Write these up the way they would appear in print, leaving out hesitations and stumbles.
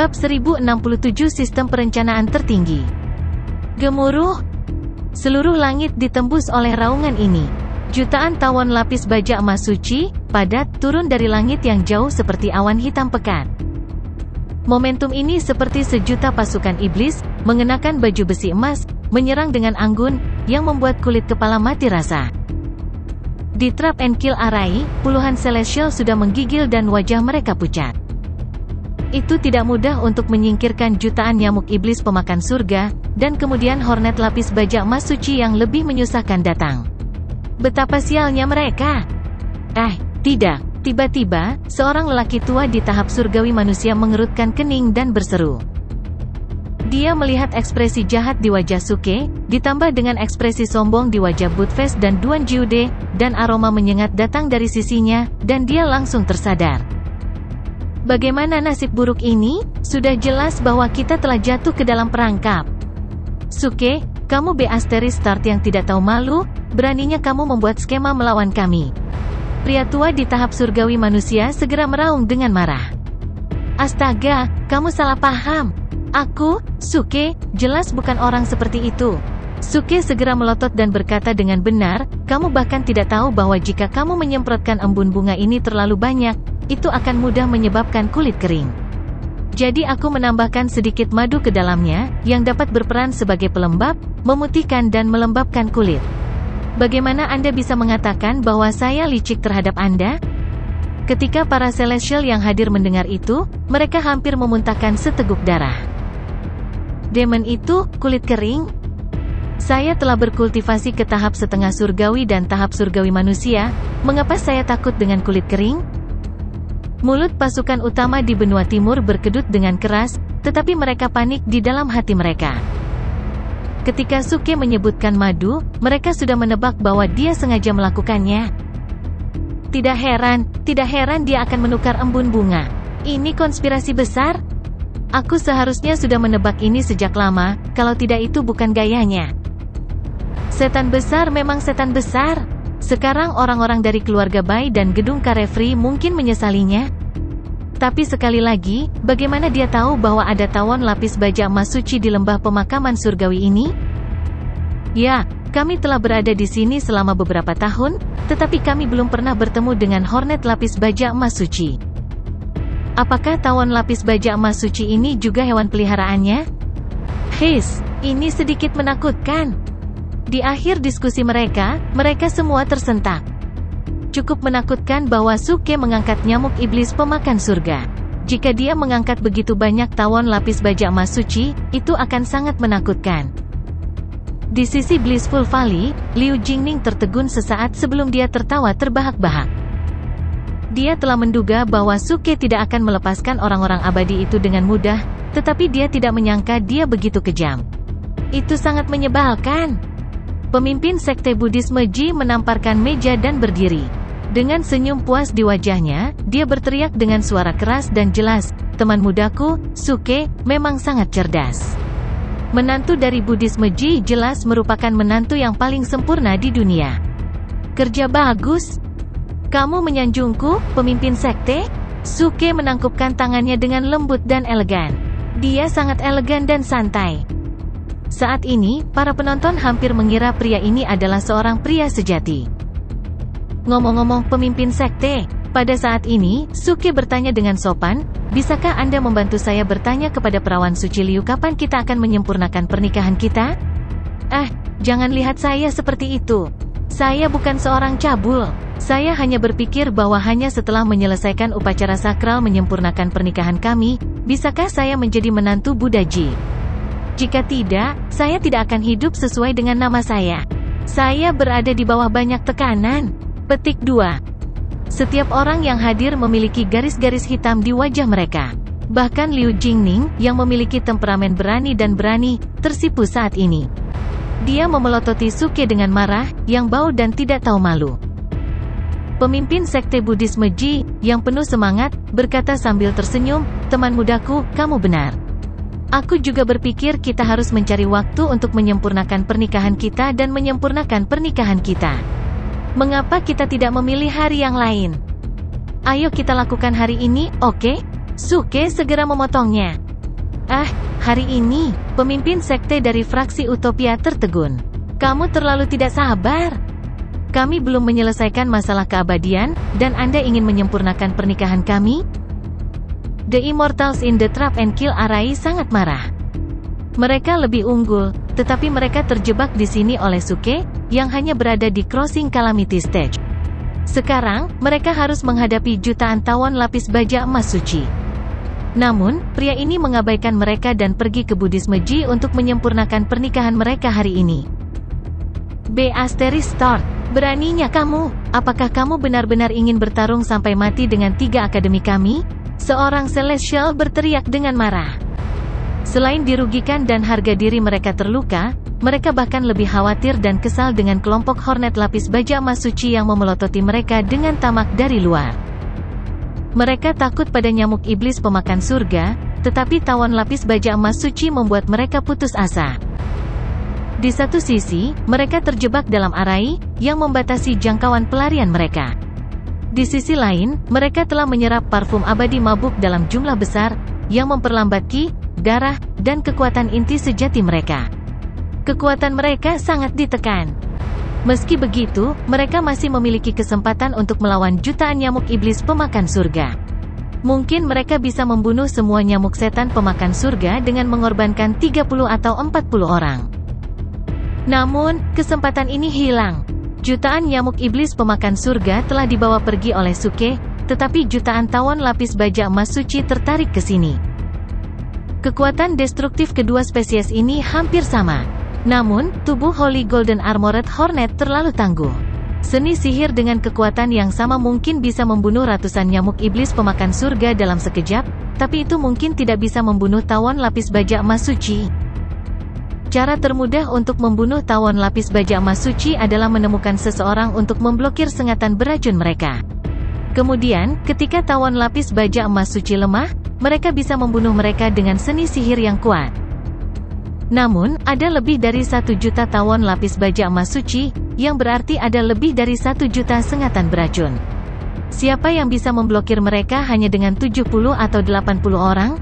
Bab 1067 Sistem Perencanaan Tertinggi. Gemuruh. Seluruh langit ditembus oleh raungan ini. Jutaan tawon lapis baja emas suci, padat, turun dari langit yang jauh seperti awan hitam pekat. Momentum ini seperti sejuta pasukan iblis, mengenakan baju besi emas, menyerang dengan anggun, yang membuat kulit kepala mati rasa. Di Trap and Kill Array, puluhan Celestial sudah menggigil dan wajah mereka pucat. Itu tidak mudah untuk menyingkirkan jutaan nyamuk iblis pemakan surga, dan kemudian hornet lapis baja emas suci yang lebih menyusahkan datang. Betapa sialnya mereka! Tidak. Tiba-tiba, seorang lelaki tua di tahap surgawi manusia mengerutkan kening dan berseru. Dia melihat ekspresi jahat di wajah Suke, ditambah dengan ekspresi sombong di wajah Budfest dan Duan Jiude, dan aroma menyengat datang dari sisinya, dan dia langsung tersadar. Bagaimana nasib buruk ini? Sudah jelas bahwa kita telah jatuh ke dalam perangkap. Suke, kamu Beasteri Start yang tidak tahu malu, beraninya kamu membuat skema melawan kami. Pria tua di tahap surgawi manusia segera meraung dengan marah. Astaga, kamu salah paham. Aku, Suke, jelas bukan orang seperti itu. Suke segera melotot dan berkata dengan benar, kamu bahkan tidak tahu bahwa jika kamu menyemprotkan embun bunga ini terlalu banyak, itu akan mudah menyebabkan kulit kering. Jadi aku menambahkan sedikit madu ke dalamnya, yang dapat berperan sebagai pelembab, memutihkan dan melembabkan kulit. Bagaimana Anda bisa mengatakan bahwa saya licik terhadap Anda? Ketika para Celestial yang hadir mendengar itu, mereka hampir memuntahkan seteguk darah. Demon itu, kulit kering? Saya telah berkultivasi ke tahap setengah surgawi dan tahap surgawi manusia, mengapa saya takut dengan kulit kering? Mulut pasukan utama di benua timur berkedut dengan keras, tetapi mereka panik di dalam hati mereka. Ketika Suke menyebutkan madu, mereka sudah menebak bahwa dia sengaja melakukannya. Tidak heran dia akan menukar embun bunga. Ini konspirasi besar? Aku seharusnya sudah menebak ini sejak lama, kalau tidak itu bukan gayanya. Setan besar memang setan besar. Sekarang orang-orang dari keluarga Bai dan gedung Karefri mungkin menyesalinya. Tapi sekali lagi, bagaimana dia tahu bahwa ada tawon lapis baja emas suci di lembah pemakaman surgawi ini? Ya, kami telah berada di sini selama beberapa tahun, tetapi kami belum pernah bertemu dengan hornet lapis baja emas suci. Apakah tawon lapis baja emas suci ini juga hewan peliharaannya? Ini sedikit menakutkan. Di akhir diskusi mereka semua tersentak. Cukup menakutkan bahwa Suke mengangkat nyamuk iblis pemakan surga. Jika dia mengangkat begitu banyak tawon lapis baja emas suci, itu akan sangat menakutkan. Di sisi Blissful Valley, Liu Jingning tertegun sesaat sebelum dia tertawa terbahak-bahak. Dia telah menduga bahwa Suke tidak akan melepaskan orang-orang abadi itu dengan mudah, tetapi dia tidak menyangka dia begitu kejam. Itu sangat menyebalkan. Pemimpin Sekte Buddhisme Ji menamparkan meja dan berdiri. Dengan senyum puas di wajahnya, dia berteriak dengan suara keras dan jelas, teman mudaku, Suke, memang sangat cerdas. Menantu dari Buddhisme Ji jelas merupakan menantu yang paling sempurna di dunia. Kerja bagus. Kamu menyanjungku, pemimpin sekte? Suke menangkupkan tangannya dengan lembut dan elegan. Dia sangat elegan dan santai. Saat ini, para penonton hampir mengira pria ini adalah seorang pria sejati. Ngomong-ngomong pemimpin sekte, pada saat ini, Suke bertanya dengan sopan, bisakah Anda membantu saya bertanya kepada perawan suci Liu kapan kita akan menyempurnakan pernikahan kita? Jangan lihat saya seperti itu. Saya bukan seorang cabul. Saya hanya berpikir bahwa hanya setelah menyelesaikan upacara sakral menyempurnakan pernikahan kami, bisakah saya menjadi menantu Buddha Ji? Jika tidak, saya tidak akan hidup sesuai dengan nama saya. Saya berada di bawah banyak tekanan. Petik 2. Setiap orang yang hadir memiliki garis-garis hitam di wajah mereka. Bahkan Liu Jingning, yang memiliki temperamen berani dan berani, tersipu saat ini. Dia memelototi Suke dengan marah, yang bau dan tidak tahu malu. Pemimpin Sekte Buddhisme Ji, yang penuh semangat, berkata sambil tersenyum, teman mudaku, kamu benar. Aku juga berpikir kita harus mencari waktu untuk menyempurnakan pernikahan kita dan menyempurnakan pernikahan kita. Mengapa kita tidak memilih hari yang lain? Ayo kita lakukan hari ini, oke? Suke segera memotongnya. Hari ini, pemimpin sekte dari fraksi Utopia tertegun. Kamu terlalu tidak sabar. Kami belum menyelesaikan masalah keabadian, dan Anda ingin menyempurnakan pernikahan kami? The Immortals in the Trap and Kill Arai sangat marah. Mereka lebih unggul, tetapi mereka terjebak di sini oleh Suke, yang hanya berada di Crossing Calamity Stage. Sekarang, mereka harus menghadapi jutaan tawon lapis baja emas suci. Namun, pria ini mengabaikan mereka dan pergi ke Buddhisme Ji untuk menyempurnakan pernikahan mereka hari ini. Start. Beraninya kamu? Apakah kamu benar-benar ingin bertarung sampai mati dengan 3 akademi kami? Seorang Celestial berteriak dengan marah. Selain dirugikan dan harga diri mereka terluka, mereka bahkan lebih khawatir dan kesal dengan kelompok Hornet lapis baja emas suci yang memelototi mereka dengan tamak dari luar. Mereka takut pada nyamuk iblis pemakan surga, tetapi tawon lapis baja emas suci membuat mereka putus asa. Di satu sisi, mereka terjebak dalam arai, yang membatasi jangkauan pelarian mereka. Di sisi lain, mereka telah menyerap parfum abadi mabuk dalam jumlah besar, yang memperlambat ki, darah, dan kekuatan inti sejati mereka. Kekuatan mereka sangat ditekan. Meski begitu, mereka masih memiliki kesempatan untuk melawan jutaan nyamuk iblis pemakan surga. Mungkin mereka bisa membunuh semua nyamuk setan pemakan surga dengan mengorbankan 30 atau 40 orang. Namun, kesempatan ini hilang. Jutaan nyamuk iblis pemakan surga telah dibawa pergi oleh Suke, tetapi jutaan tawon lapis baja emas suci tertarik ke sini. Kekuatan destruktif kedua spesies ini hampir sama. Namun, tubuh Holy Golden Armored Hornet terlalu tangguh. Seni sihir dengan kekuatan yang sama mungkin bisa membunuh ratusan nyamuk iblis pemakan surga dalam sekejap, tapi itu mungkin tidak bisa membunuh tawon lapis baja emas suci. Cara termudah untuk membunuh tawon lapis baja emas suci adalah menemukan seseorang untuk memblokir sengatan beracun mereka. Kemudian, ketika tawon lapis baja emas suci lemah, mereka bisa membunuh mereka dengan seni sihir yang kuat. Namun, ada lebih dari 1 juta tawon lapis baja emas suci, yang berarti ada lebih dari 1 juta sengatan beracun. Siapa yang bisa memblokir mereka hanya dengan 70 atau 80 orang?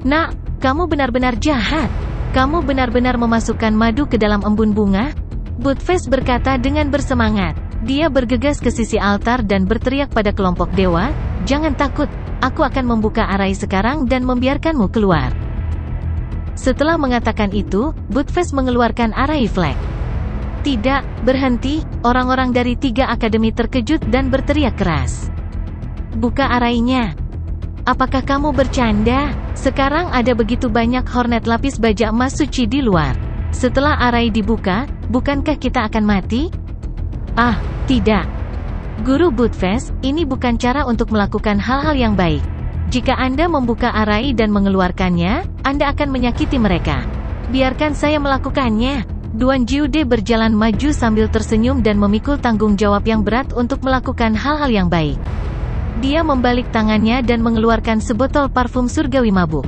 Nak, kamu benar-benar jahat. Kamu benar-benar memasukkan madu ke dalam embun bunga? Buttface berkata dengan bersemangat. Dia bergegas ke sisi altar dan berteriak pada kelompok dewa, "Jangan takut, aku akan membuka arai sekarang dan membiarkanmu keluar." Setelah mengatakan itu, Buttface mengeluarkan arai flag. "Tidak, berhenti!" Orang-orang dari 3 akademi terkejut dan berteriak keras. "Buka arainya! Apakah kamu bercanda? Sekarang ada begitu banyak Hornet lapis baja emas suci di luar. Setelah arai dibuka, bukankah kita akan mati?" "Ah, tidak. Guru Buttface, ini bukan cara untuk melakukan hal-hal yang baik. Jika Anda membuka arai dan mengeluarkannya, Anda akan menyakiti mereka. Biarkan saya melakukannya." Duan Jiude berjalan maju sambil tersenyum dan memikul tanggung jawab yang berat untuk melakukan hal-hal yang baik. Dia membalik tangannya dan mengeluarkan sebotol parfum surgawi mabuk.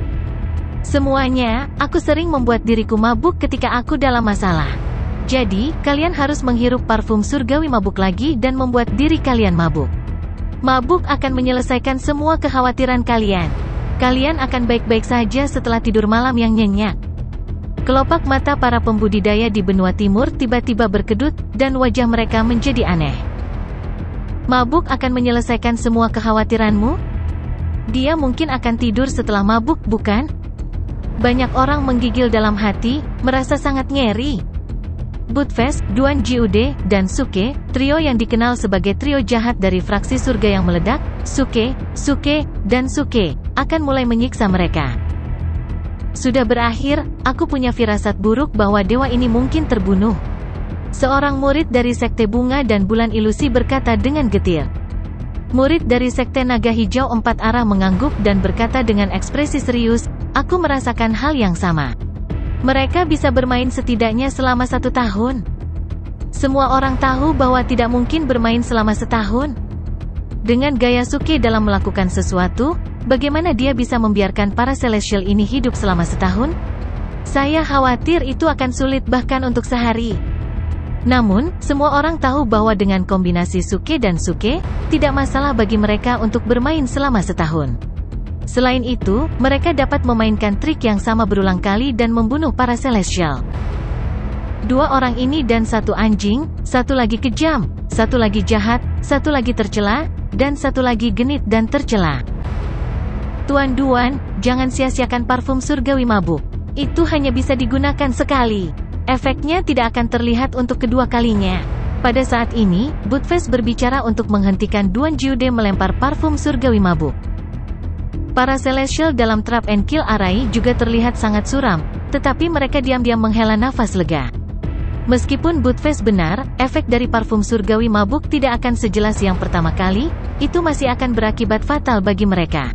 "Semuanya, aku sering membuat diriku mabuk ketika aku dalam masalah. Jadi, kalian harus menghirup parfum surgawi mabuk lagi dan membuat diri kalian mabuk. Mabuk akan menyelesaikan semua kekhawatiran kalian. Kalian akan baik-baik saja setelah tidur malam yang nyenyak." Kelopak mata para pembudidaya di benua timur tiba-tiba berkedut, dan wajah mereka menjadi aneh. "Mabuk akan menyelesaikan semua kekhawatiranmu? Dia mungkin akan tidur setelah mabuk, bukan?" Banyak orang menggigil dalam hati, merasa sangat ngeri. Buttface, Duan Jiude, dan Suke, trio yang dikenal sebagai trio jahat dari fraksi surga yang meledak, Suke, dan Suke, akan mulai menyiksa mereka. "Sudah berakhir, aku punya firasat buruk bahwa dewa ini mungkin terbunuh." Seorang murid dari Sekte Bunga dan Bulan Ilusi berkata dengan getir. Murid dari Sekte Naga Hijau 4 arah mengangguk dan berkata dengan ekspresi serius, "Aku merasakan hal yang sama. Mereka bisa bermain setidaknya selama 1 tahun. Semua orang tahu bahwa tidak mungkin bermain selama setahun." Dengan gaya Suke dalam melakukan sesuatu, bagaimana dia bisa membiarkan para Celestial ini hidup selama setahun? "Saya khawatir itu akan sulit bahkan untuk sehari." Namun, semua orang tahu bahwa dengan kombinasi Suke dan Suke, tidak masalah bagi mereka untuk bermain selama setahun. Selain itu, mereka dapat memainkan trik yang sama berulang kali dan membunuh para Celestial. Dua orang ini dan satu anjing, satu lagi kejam, satu lagi jahat, satu lagi tercela, dan satu lagi genit dan tercela. Tuan Duan, jangan sia-siakan parfum surgawi mabuk. Itu hanya bisa digunakan sekali. Efeknya tidak akan terlihat untuk kedua kalinya. Pada saat ini, Buttfast berbicara untuk menghentikan Duan Jiude melempar parfum surgawi mabuk. Para Celestial dalam Trap and Kill Array juga terlihat sangat suram, tetapi mereka diam-diam menghela nafas lega. Meskipun Buttfast benar, efek dari parfum surgawi mabuk tidak akan sejelas yang pertama kali, itu masih akan berakibat fatal bagi mereka.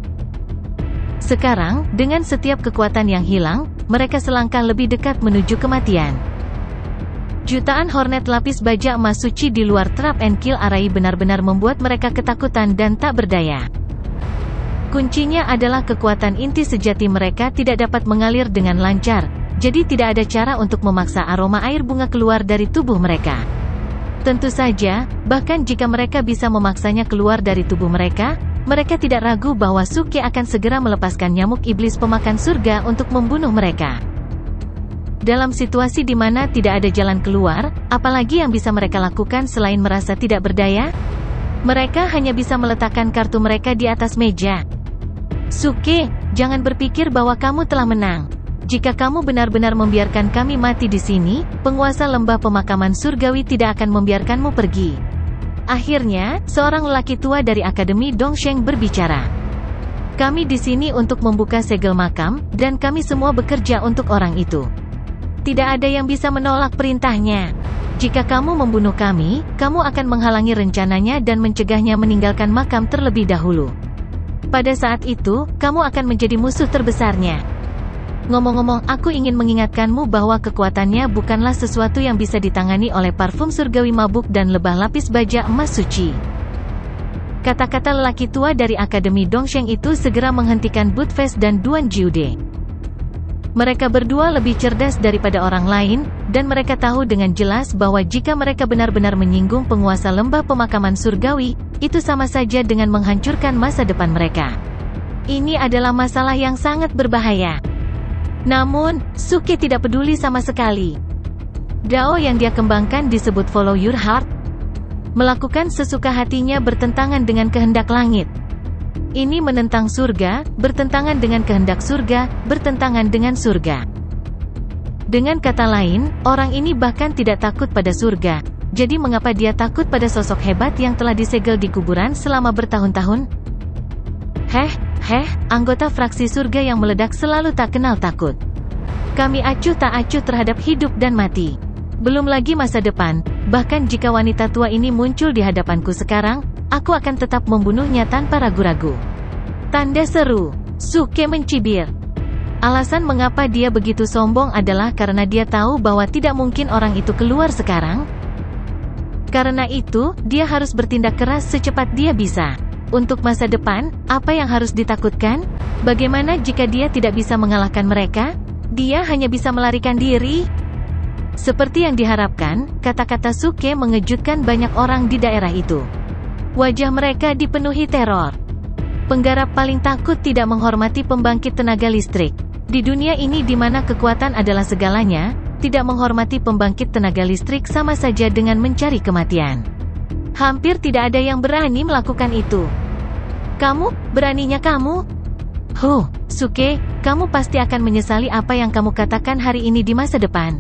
Sekarang, dengan setiap kekuatan yang hilang, mereka selangkah lebih dekat menuju kematian. Jutaan Hornet lapis baja emas suci di luar Trap and Kill Array benar-benar membuat mereka ketakutan dan tak berdaya. Kuncinya adalah kekuatan inti sejati mereka tidak dapat mengalir dengan lancar, jadi tidak ada cara untuk memaksa aroma air bunga keluar dari tubuh mereka. Tentu saja, bahkan jika mereka bisa memaksanya keluar dari tubuh mereka, mereka tidak ragu bahwa Suke akan segera melepaskan nyamuk iblis pemakan surga untuk membunuh mereka. Dalam situasi di mana tidak ada jalan keluar, apalagi yang bisa mereka lakukan selain merasa tidak berdaya? Mereka hanya bisa meletakkan kartu mereka di atas meja. Suke, jangan berpikir bahwa kamu telah menang. Jika kamu benar-benar membiarkan kami mati di sini, penguasa lembah pemakaman surgawi tidak akan membiarkanmu pergi. Akhirnya, seorang lelaki tua dari Akademi Dongsheng berbicara. Kami di sini untuk membuka segel makam, dan kami semua bekerja untuk orang itu. Tidak ada yang bisa menolak perintahnya. Jika kamu membunuh kami, kamu akan menghalangi rencananya dan mencegahnya meninggalkan makam terlebih dahulu. Pada saat itu, kamu akan menjadi musuh terbesarnya. Ngomong-ngomong, aku ingin mengingatkanmu bahwa kekuatannya bukanlah sesuatu yang bisa ditangani oleh parfum surgawi mabuk dan lebah lapis baja emas suci. Kata-kata lelaki tua dari Akademi Dongsheng itu segera menghentikan Buttfast dan Duan Jiude. Mereka berdua lebih cerdas daripada orang lain, dan mereka tahu dengan jelas bahwa jika mereka benar-benar menyinggung penguasa lembah pemakaman surgawi, itu sama saja dengan menghancurkan masa depan mereka. Ini adalah masalah yang sangat berbahaya. Namun, Suke tidak peduli sama sekali. Dao yang dia kembangkan disebut Follow Your Heart. Melakukan sesuka hatinya bertentangan dengan kehendak langit. Ini menentang surga, bertentangan dengan kehendak surga, bertentangan dengan surga. Dengan kata lain, orang ini bahkan tidak takut pada surga. Jadi mengapa dia takut pada sosok hebat yang telah disegel di kuburan selama bertahun-tahun? Anggota fraksi surga yang meledak selalu tak kenal takut. Kami acuh tak acuh terhadap hidup dan mati. Belum lagi masa depan, bahkan jika wanita tua ini muncul di hadapanku sekarang, aku akan tetap membunuhnya tanpa ragu-ragu. Tanda seru. Suke mencibir. Alasan mengapa dia begitu sombong adalah karena dia tahu bahwa tidak mungkin orang itu keluar sekarang. Karena itu, dia harus bertindak keras secepat dia bisa. Untuk masa depan, apa yang harus ditakutkan? Bagaimana jika dia tidak bisa mengalahkan mereka? Dia hanya bisa melarikan diri. Seperti yang diharapkan, kata-kata Suke mengejutkan banyak orang di daerah itu. Wajah mereka dipenuhi teror. Penggarap paling takut tidak menghormati pembangkit tenaga listrik. Di dunia ini di mana kekuatan adalah segalanya, tidak menghormati pembangkit tenaga listrik sama saja dengan mencari kematian. Hampir tidak ada yang berani melakukan itu. Kamu, beraninya kamu? Suke, kamu pasti akan menyesali apa yang kamu katakan hari ini di masa depan.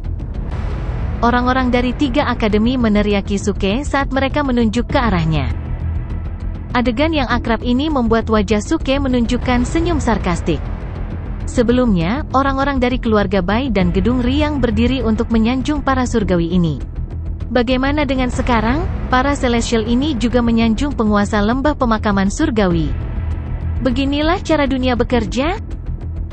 Orang-orang dari 3 akademi meneriaki Suke saat mereka menunjuk ke arahnya. Adegan yang akrab ini membuat wajah Suke menunjukkan senyum sarkastik. Sebelumnya, orang-orang dari keluarga Bai dan Gedung Riang berdiri untuk menyanjung para surgawi ini. Bagaimana dengan sekarang? Para Celestial ini juga menyanjung penguasa lembah pemakaman surgawi. Beginilah cara dunia bekerja.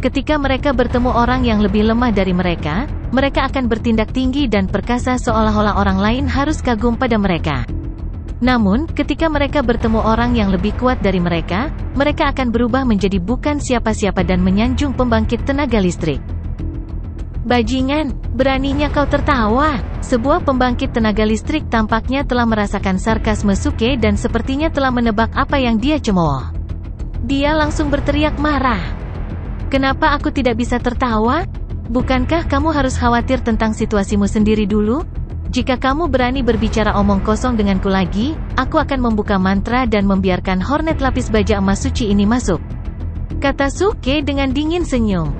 Ketika mereka bertemu orang yang lebih lemah dari mereka, mereka akan bertindak tinggi dan perkasa seolah-olah orang lain harus kagum pada mereka. Namun, ketika mereka bertemu orang yang lebih kuat dari mereka, mereka akan berubah menjadi bukan siapa-siapa dan menyanjung pembangkit tenaga listrik. Bajingan, beraninya kau tertawa. Sebuah pembangkit tenaga listrik tampaknya telah merasakan sarkasme Suke dan sepertinya telah menebak apa yang dia cemooh. Dia langsung berteriak marah. Kenapa aku tidak bisa tertawa? Bukankah kamu harus khawatir tentang situasimu sendiri dulu? Jika kamu berani berbicara omong kosong denganku lagi, aku akan membuka mantra dan membiarkan hornet lapis baja emas suci ini masuk, kata Suke dengan dingin senyum.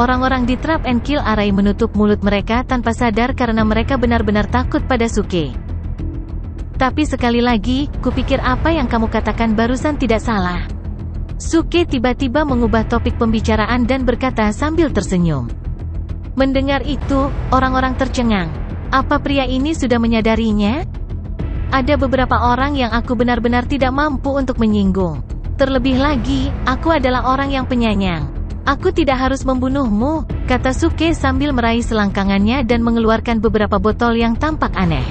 Orang-orang di Trap and Kill Array menutup mulut mereka tanpa sadar karena mereka benar-benar takut pada Suke. Tapi sekali lagi, kupikir apa yang kamu katakan barusan tidak salah. Suke tiba-tiba mengubah topik pembicaraan dan berkata sambil tersenyum. Mendengar itu, orang-orang tercengang. Apa pria ini sudah menyadarinya? Ada beberapa orang yang aku benar-benar tidak mampu untuk menyinggung. Terlebih lagi, aku adalah orang yang penyayang. Aku tidak harus membunuhmu, kata Suke sambil meraih selangkangannya dan mengeluarkan beberapa botol yang tampak aneh.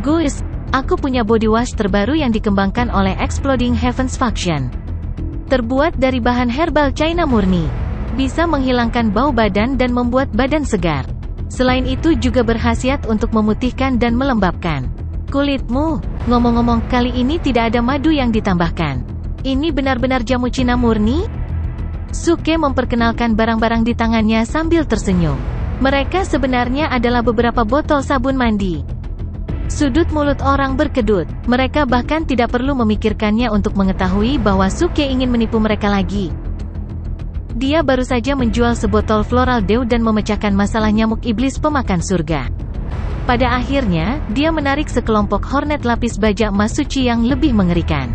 Gus, aku punya body wash terbaru yang dikembangkan oleh Exploding Heavens Faction. Terbuat dari bahan herbal China murni. Bisa menghilangkan bau badan dan membuat badan segar. Selain itu juga berkhasiat untuk memutihkan dan melembabkan kulitmu. Ngomong-ngomong, kali ini tidak ada madu yang ditambahkan. Ini benar-benar jamu Cina murni? Suke memperkenalkan barang-barang di tangannya sambil tersenyum. Mereka sebenarnya adalah beberapa botol sabun mandi. Sudut mulut orang berkedut. Mereka bahkan tidak perlu memikirkannya untuk mengetahui bahwa Suke ingin menipu mereka lagi. Dia baru saja menjual sebotol floral dew dan memecahkan masalah nyamuk iblis pemakan surga. Pada akhirnya, dia menarik sekelompok hornet lapis baja emas suci yang lebih mengerikan.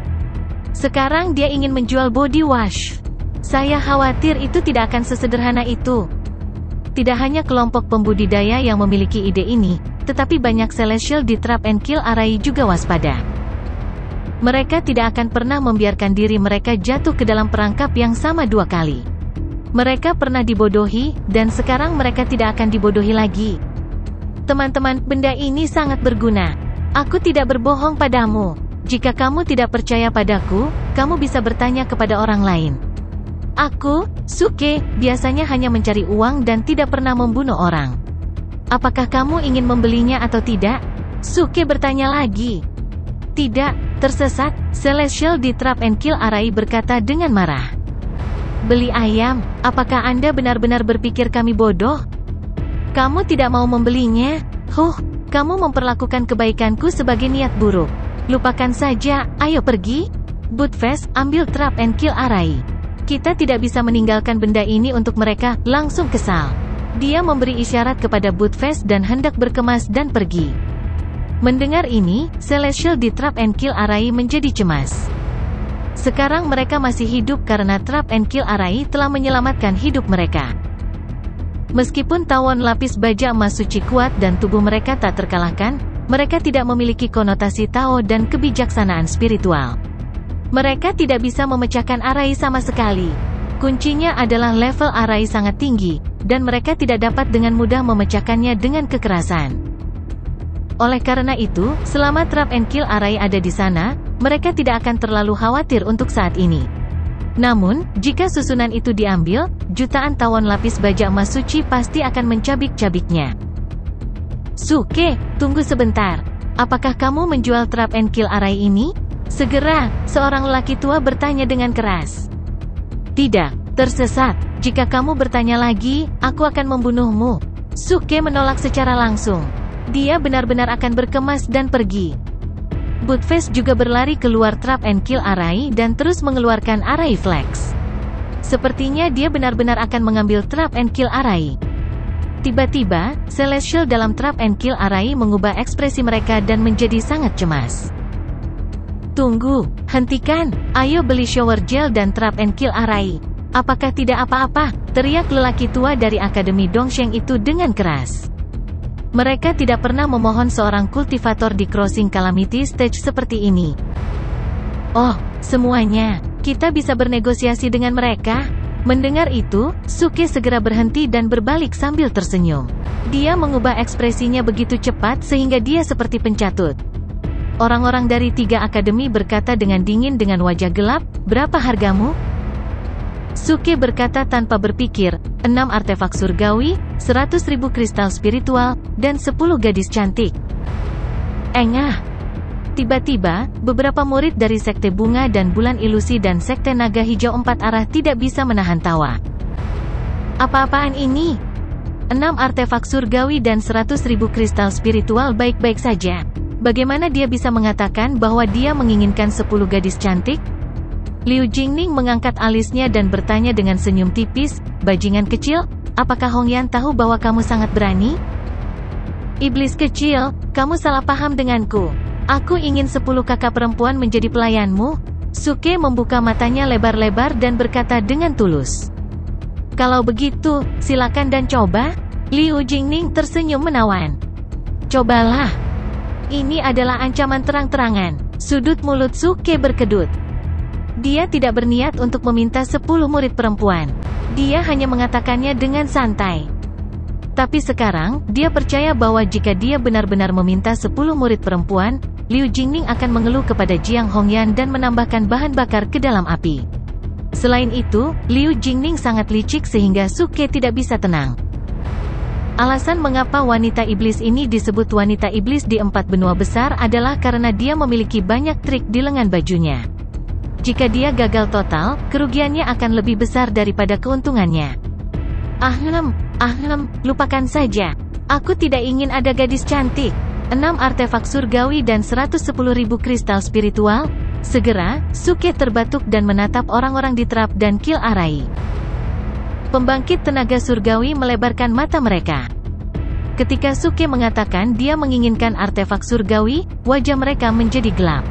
Sekarang dia ingin menjual body wash. Saya khawatir itu tidak akan sesederhana itu. Tidak hanya kelompok pembudidaya yang memiliki ide ini, tetapi banyak Celestial di Trap and Kill Array juga waspada. Mereka tidak akan pernah membiarkan diri mereka jatuh ke dalam perangkap yang sama dua kali. Mereka pernah dibodohi, dan sekarang mereka tidak akan dibodohi lagi. Teman-teman, benda ini sangat berguna. Aku tidak berbohong padamu. Jika kamu tidak percaya padaku, kamu bisa bertanya kepada orang lain. Aku, Suke, biasanya hanya mencari uang dan tidak pernah membunuh orang. Apakah kamu ingin membelinya atau tidak? Suke bertanya lagi. Tidak, tersesat, Celestial di Trap and Kill Array berkata dengan marah. Beli ayam, apakah Anda benar-benar berpikir kami bodoh? Kamu tidak mau membelinya? Kamu memperlakukan kebaikanku sebagai niat buruk. Lupakan saja, ayo pergi. Budfest, ambil Trap and Kill Array. Kita tidak bisa meninggalkan benda ini untuk mereka, langsung kesal. Dia memberi isyarat kepada Budfest dan hendak berkemas dan pergi. Mendengar ini, Celestial di Trap and Kill Array menjadi cemas. Sekarang mereka masih hidup karena Trap and Kill Array telah menyelamatkan hidup mereka. Meskipun tawon lapis baja emas suci kuat dan tubuh mereka tak terkalahkan, mereka tidak memiliki konotasi Tao dan kebijaksanaan spiritual. Mereka tidak bisa memecahkan Array sama sekali. Kuncinya adalah level Array sangat tinggi, dan mereka tidak dapat dengan mudah memecahkannya dengan kekerasan. Oleh karena itu, selama Trap and Kill Array ada di sana, mereka tidak akan terlalu khawatir untuk saat ini. Namun, jika susunan itu diambil, jutaan tawon lapis baja emas suci pasti akan mencabik-cabiknya. Suke, tunggu sebentar. Apakah kamu menjual Trap and Kill Array ini? Segera, seorang lelaki tua bertanya dengan keras. Tidak, tersesat. Jika kamu bertanya lagi, aku akan membunuhmu. Suke menolak secara langsung. Dia benar-benar akan berkemas dan pergi. Budfest juga berlari keluar Trap and Kill Array dan terus mengeluarkan Array Flex. Sepertinya dia benar-benar akan mengambil Trap and Kill Array. Tiba-tiba, Celestial dalam Trap and Kill Array mengubah ekspresi mereka dan menjadi sangat cemas. Tunggu, hentikan, ayo beli shower gel dan Trap and Kill Array. Apakah tidak apa-apa? Teriak lelaki tua dari Akademi Dongsheng itu dengan keras. Mereka tidak pernah memohon seorang kultivator di Crossing Calamity Stage seperti ini. Oh, semuanya, kita bisa bernegosiasi dengan mereka. Mendengar itu, Suke segera berhenti dan berbalik sambil tersenyum. Dia mengubah ekspresinya begitu cepat sehingga dia seperti pencatut. Orang-orang dari 3 akademi berkata dengan dingin dengan wajah gelap, berapa hargamu? Suke berkata tanpa berpikir, 6 artefak surgawi, 100.000 kristal spiritual, dan 10 gadis cantik. Engah. Tiba-tiba, beberapa murid dari Sekte Bunga dan Bulan Ilusi dan Sekte Naga Hijau 4 arah tidak bisa menahan tawa. Apa-apaan ini? 6 artefak surgawi dan 100.000 kristal spiritual baik-baik saja. Bagaimana dia bisa mengatakan bahwa dia menginginkan 10 gadis cantik? Liu Jingning mengangkat alisnya dan bertanya dengan senyum tipis, "Bajingan kecil, apakah Hongyan tahu bahwa kamu sangat berani?" "Iblis kecil, kamu salah paham denganku. Aku ingin 10 kakak perempuan menjadi pelayanmu." Suke membuka matanya lebar-lebar dan berkata dengan tulus. "Kalau begitu, silakan dan coba." Liu Jingning tersenyum menawan. "Cobalah." Ini adalah ancaman terang-terangan. Sudut mulut Suke berkedut. Dia tidak berniat untuk meminta 10 murid perempuan. Dia hanya mengatakannya dengan santai. Tapi sekarang, dia percaya bahwa jika dia benar-benar meminta 10 murid perempuan, Liu Jingning akan mengeluh kepada Jiang Hongyan dan menambahkan bahan bakar ke dalam api. Selain itu, Liu Jingning sangat licik sehingga Suke tidak bisa tenang. Alasan mengapa wanita iblis ini disebut wanita iblis di 4 benua besar adalah karena dia memiliki banyak trik di lengan bajunya. Jika dia gagal total, kerugiannya akan lebih besar daripada keuntungannya. Lupakan saja. Aku tidak ingin ada gadis cantik. 6 artefak surgawi dan 110.000 kristal spiritual. Segera, Suke terbatuk dan menatap orang-orang di Trap dan Kill Arai. Pembangkit tenaga surgawi melebarkan mata mereka. Ketika Suke mengatakan dia menginginkan artefak surgawi, wajah mereka menjadi gelap.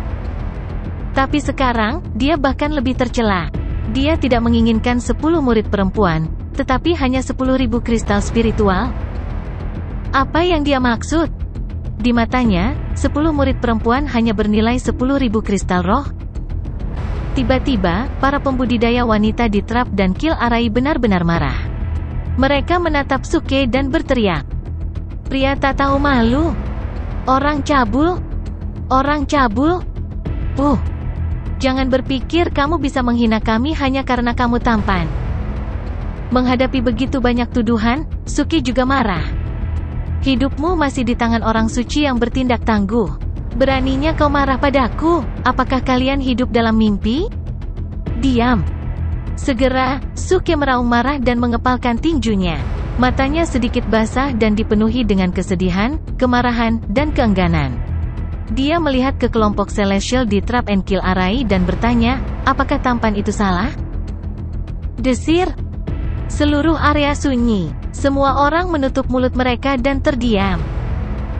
Tapi sekarang, dia bahkan lebih tercela. Dia tidak menginginkan 10 murid perempuan, tetapi hanya 10.000 kristal spiritual. Apa yang dia maksud? Di matanya, 10 murid perempuan hanya bernilai 10.000 kristal roh. Tiba-tiba, para pembudidaya wanita di Trap dan Kill Arai benar-benar marah. Mereka menatap Suke dan berteriak. "Pria tak tahu malu! Orang cabul! Orang cabul! Jangan berpikir kamu bisa menghina kami hanya karena kamu tampan." Menghadapi begitu banyak tuduhan, Suke juga marah. "Hidupmu masih di tangan orang suci yang bertindak tangguh. Beraninya kau marah padaku? Apakah kalian hidup dalam mimpi?" "Diam!" Segera, Suke meraung marah dan mengepalkan tinjunya. Matanya sedikit basah dan dipenuhi dengan kesedihan, kemarahan, dan keengganan. Dia melihat ke kelompok Celestial di Trap and Kill Arai dan bertanya, apakah tampan itu salah? Desir. Seluruh area sunyi. Semua orang menutup mulut mereka dan terdiam.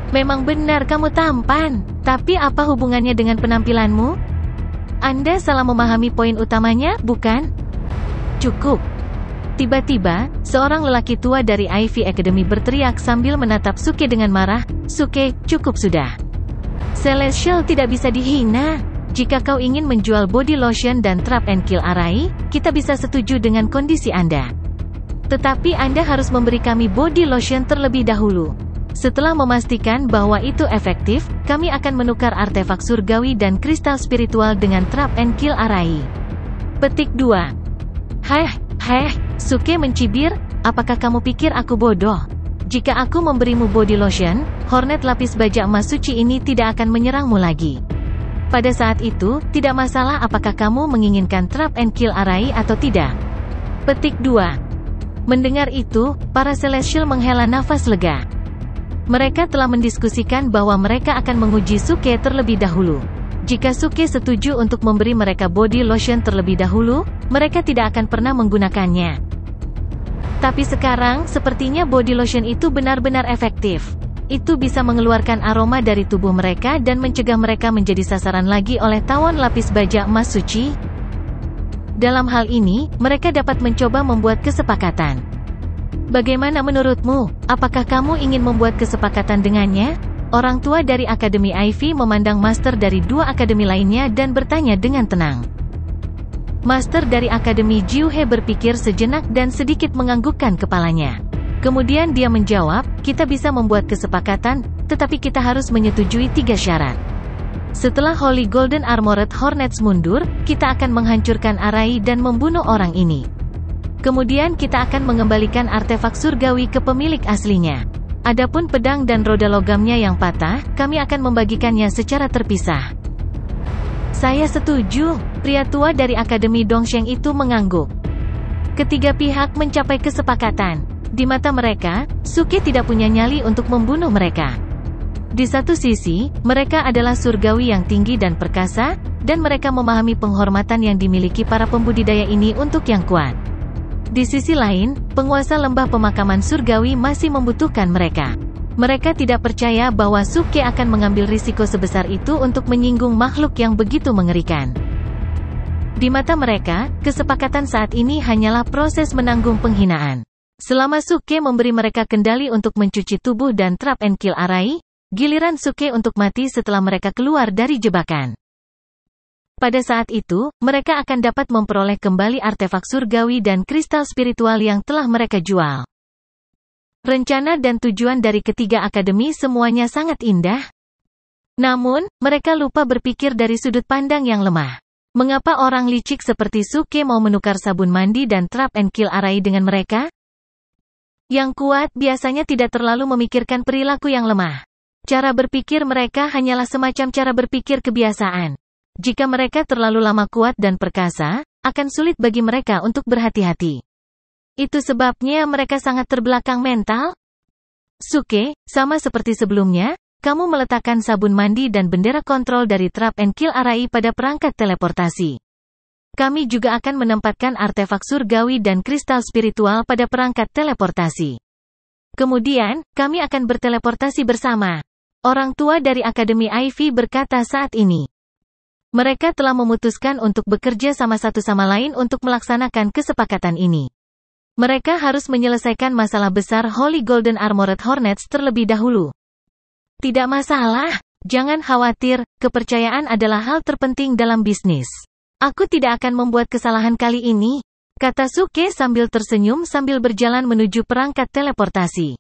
"Memang benar kamu tampan, tapi apa hubungannya dengan penampilanmu? Anda salah memahami poin utamanya, bukan?" "Cukup." Tiba-tiba, seorang lelaki tua dari Ivy Academy berteriak sambil menatap Suke dengan marah, "Suke, cukup sudah. Celestial tidak bisa dihina. Jika kau ingin menjual body lotion dan Trap and Kill Arai, kita bisa setuju dengan kondisi Anda. Tetapi Anda harus memberi kami body lotion terlebih dahulu. Setelah memastikan bahwa itu efektif, kami akan menukar artefak surgawi dan kristal spiritual dengan Trap and Kill Arai." Petik 2. Suke mencibir, "Apakah kamu pikir aku bodoh? Jika aku memberimu body lotion, Hornet lapis baja emas suci ini tidak akan menyerangmu lagi. Pada saat itu, tidak masalah apakah kamu menginginkan Trap and Kill Arai atau tidak." Petik 2. Mendengar itu, para Celestial menghela nafas lega. Mereka telah mendiskusikan bahwa mereka akan menguji Suke terlebih dahulu. Jika Suke setuju untuk memberi mereka body lotion terlebih dahulu, mereka tidak akan pernah menggunakannya. Tapi sekarang, sepertinya body lotion itu benar-benar efektif. Itu bisa mengeluarkan aroma dari tubuh mereka dan mencegah mereka menjadi sasaran lagi oleh tawon lapis baja emas suci. Dalam hal ini, mereka dapat mencoba membuat kesepakatan. Bagaimana menurutmu? Apakah kamu ingin membuat kesepakatan dengannya? Orang tua dari Akademi Ivy memandang master dari 2 akademi lainnya dan bertanya dengan tenang. Master dari Akademi Jiuhe berpikir sejenak dan sedikit menganggukkan kepalanya. Kemudian dia menjawab, "Kita bisa membuat kesepakatan, tetapi kita harus menyetujui 3 syarat. Setelah Holy Golden Armored Hornets mundur, kita akan menghancurkan Arai dan membunuh orang ini. Kemudian kita akan mengembalikan artefak surgawi ke pemilik aslinya. Adapun pedang dan roda logamnya yang patah, kami akan membagikannya secara terpisah. Saya setuju, pria tua dari Akademi Dongsheng itu mengangguk. Ketiga pihak mencapai kesepakatan. Di mata mereka, Suke tidak punya nyali untuk membunuh mereka. Di satu sisi, mereka adalah surgawi yang tinggi dan perkasa, dan mereka memahami penghormatan yang dimiliki para pembudidaya ini untuk yang kuat. Di sisi lain, penguasa lembah pemakaman surgawi masih membutuhkan mereka. Mereka tidak percaya bahwa Suke akan mengambil risiko sebesar itu untuk menyinggung makhluk yang begitu mengerikan. Di mata mereka, kesepakatan saat ini hanyalah proses menanggung penghinaan. Selama Suke memberi mereka kendali untuk mencuci tubuh dan trap and kill Arai, giliran Suke untuk mati setelah mereka keluar dari jebakan. Pada saat itu, mereka akan dapat memperoleh kembali artefak surgawi dan kristal spiritual yang telah mereka jual. Rencana dan tujuan dari ketiga akademi semuanya sangat indah. Namun, mereka lupa berpikir dari sudut pandang yang lemah. Mengapa orang licik seperti Suke mau menukar sabun mandi dan trap and kill Arai dengan mereka? Yang kuat biasanya tidak terlalu memikirkan perilaku yang lemah. Cara berpikir mereka hanyalah semacam cara berpikir kebiasaan. Jika mereka terlalu lama kuat dan perkasa, akan sulit bagi mereka untuk berhati-hati. Itu sebabnya mereka sangat terbelakang mental. Suke, sama seperti sebelumnya, kamu meletakkan sabun mandi dan bendera kontrol dari Trap and Kill Arai pada perangkat teleportasi. Kami juga akan menempatkan artefak surgawi dan kristal spiritual pada perangkat teleportasi. Kemudian, kami akan berteleportasi bersama. Orang tua dari Akademi Ivy berkata saat ini. Mereka telah memutuskan untuk bekerja sama satu sama lain untuk melaksanakan kesepakatan ini. Mereka harus menyelesaikan masalah besar Holy Golden Armored Hornets terlebih dahulu. Tidak masalah, jangan khawatir, kepercayaan adalah hal terpenting dalam bisnis. Aku tidak akan membuat kesalahan kali ini, kata Suke sambil tersenyum sambil berjalan menuju perangkat teleportasi.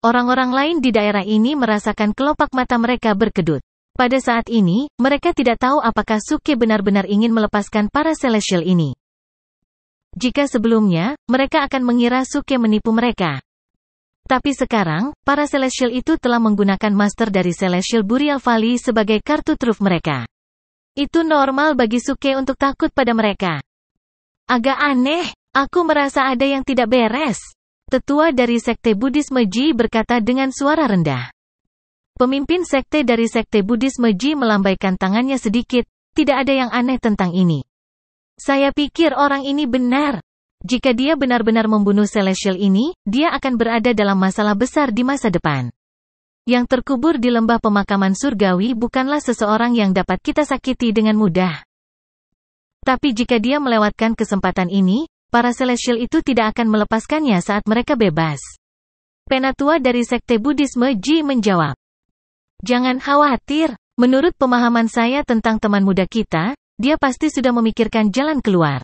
Orang-orang lain di daerah ini merasakan kelopak mata mereka berkedut. Pada saat ini, mereka tidak tahu apakah Suke benar-benar ingin melepaskan para Celestial ini. Jika sebelumnya, mereka akan mengira Suke menipu mereka. Tapi sekarang, para Celestial itu telah menggunakan Master dari Celestial Burial Valley sebagai kartu truf mereka. Itu normal bagi Suke untuk takut pada mereka. Agak aneh, aku merasa ada yang tidak beres. Tetua dari Sekte Buddhisme Ji berkata dengan suara rendah. Pemimpin sekte dari Sekte Buddhisme Ji melambaikan tangannya sedikit, tidak ada yang aneh tentang ini. Saya pikir orang ini benar. Jika dia benar-benar membunuh Celestial ini, dia akan berada dalam masalah besar di masa depan. Yang terkubur di lembah pemakaman surgawi bukanlah seseorang yang dapat kita sakiti dengan mudah. Tapi jika dia melewatkan kesempatan ini, para Celestial itu tidak akan melepaskannya saat mereka bebas. Penatua dari Sekte Buddhisme Ji menjawab. Jangan khawatir, menurut pemahaman saya tentang teman muda kita, dia pasti sudah memikirkan jalan keluar.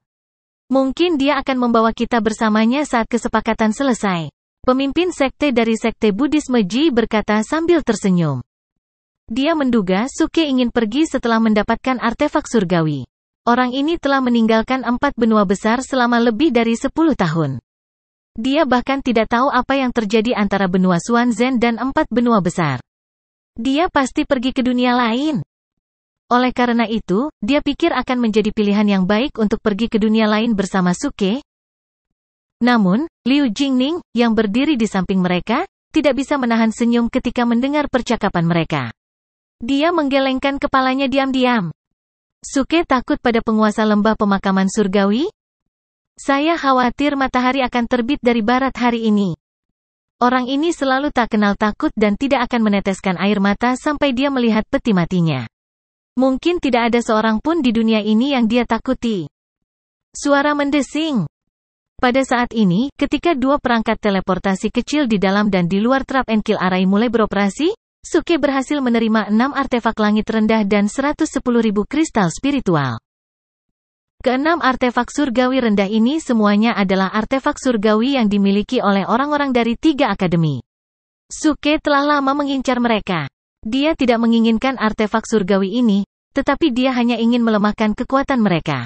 Mungkin dia akan membawa kita bersamanya saat kesepakatan selesai. Pemimpin sekte dari Sekte Buddhisme Ji berkata sambil tersenyum. Dia menduga Suke ingin pergi setelah mendapatkan artefak surgawi. Orang ini telah meninggalkan 4 benua besar selama lebih dari 10 tahun. Dia bahkan tidak tahu apa yang terjadi antara benua Suanzhen dan 4 benua besar. Dia pasti pergi ke dunia lain. Oleh karena itu, dia pikir akan menjadi pilihan yang baik untuk pergi ke dunia lain bersama Suke. Namun, Liu Jingning, yang berdiri di samping mereka, tidak bisa menahan senyum ketika mendengar percakapan mereka. Dia menggelengkan kepalanya diam-diam. Suke takut pada penguasa lembah pemakaman surgawi? Saya khawatir matahari akan terbit dari barat hari ini. Orang ini selalu tak kenal takut dan tidak akan meneteskan air mata sampai dia melihat peti matinya. Mungkin tidak ada seorang pun di dunia ini yang dia takuti. Suara mendesing. Pada saat ini, ketika 2 perangkat teleportasi kecil di dalam dan di luar Trap and Kill Arai mulai beroperasi, Suke berhasil menerima 6 artefak langit rendah dan 110.000 kristal spiritual. Keenam artefak surgawi rendah ini semuanya adalah artefak surgawi yang dimiliki oleh orang-orang dari 3 akademi. Suke telah lama mengincar mereka. Dia tidak menginginkan artefak surgawi ini, tetapi dia hanya ingin melemahkan kekuatan mereka.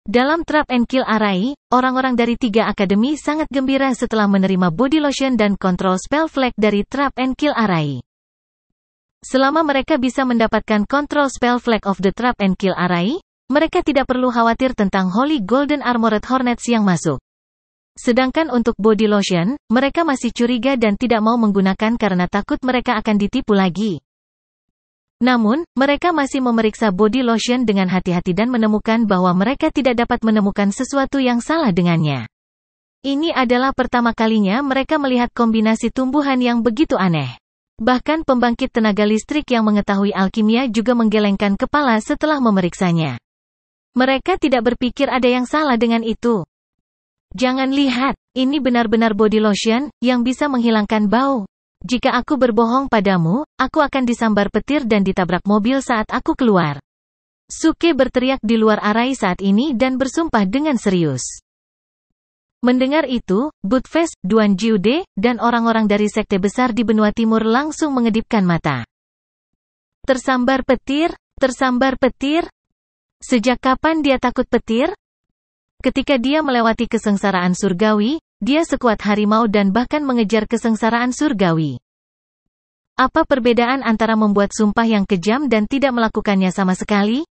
Dalam Trap and Kill Arai, orang-orang dari 3 akademi sangat gembira setelah menerima body lotion dan kontrol spell flag dari Trap and Kill Arai. Selama mereka bisa mendapatkan kontrol spell flag of the Trap and Kill Arai, mereka tidak perlu khawatir tentang Holy Golden Armored Hornets yang masuk. Sedangkan untuk body lotion, mereka masih curiga dan tidak mau menggunakan karena takut mereka akan ditipu lagi. Namun, mereka masih memeriksa body lotion dengan hati-hati dan menemukan bahwa mereka tidak dapat menemukan sesuatu yang salah dengannya. Ini adalah pertama kalinya mereka melihat kombinasi tumbuhan yang begitu aneh. Bahkan pembangkit tenaga listrik yang mengetahui alkimia juga menggelengkan kepala setelah memeriksanya. Mereka tidak berpikir ada yang salah dengan itu. Jangan lihat, ini benar-benar body lotion yang bisa menghilangkan bau. Jika aku berbohong padamu, aku akan disambar petir dan ditabrak mobil saat aku keluar. Suke berteriak di luar arai saat ini dan bersumpah dengan serius. Mendengar itu, Buttface, Duan Jiude, dan orang-orang dari sekte besar di benua timur langsung mengedipkan mata. Tersambar petir? Tersambar petir? Sejak kapan dia takut petir? Ketika dia melewati kesengsaraan surgawi, dia sekuat harimau dan bahkan mengejar kesengsaraan surgawi. Apa perbedaan antara membuat sumpah yang kejam dan tidak melakukannya sama sekali?